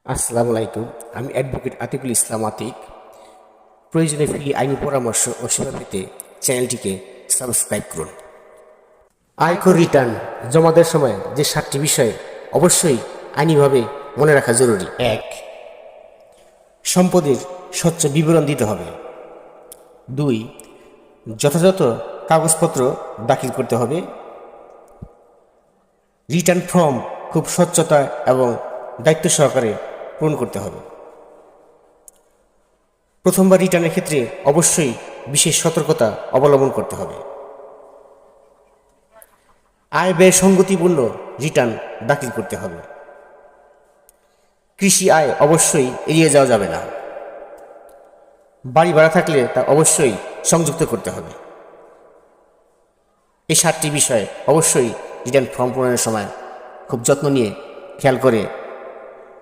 আসসালামু আলাইকুম। আমি অ্যাডভোকেট আতিকুল ইসলাম আতিক। প্রয়োজনে ফ্রি আইনি পরামর্শ ও সেবা পেতে চ্যানেলটিকে সাবস্ক্রাইব করুন। আয়কর রিটার্ন জমা দেওয়ার সময় যে 7টি বিষয় অবশ্যই আইনিভাবে মনে রাখা জরুরি। 1. সম্পদের স্বচ্ছ বিবরণ দিতে হবে। 2. যথাযথ কাগজপত্র দাখিল করতে হবে। রিটার্ন ফর্ম খুব স্বচ্ছতা এবং দায়িত্ব সহকারে পূরণ করতে হবে। প্রথমবার রিটার্নের ক্ষেত্রে অবশ্যই বিশেষ সতর্কতা অবলম্বন করতে হবে। আয় ব্যয় সঙ্গতিপূর্ণ রিটার্ন দাখিল করতে হবে। কৃষি আয় অবশ্যই এড়িয়ে যাওয়া যাবে না। বাড়ি ভাড়া থাকলে তা অবশ্যই সংযুক্ত করতে হবে। এই 7টি বিষয় অবশ্যই রিটার্ন ফর্ম পূরণের সময় খুব যত্ন নিয়ে খেয়াল করে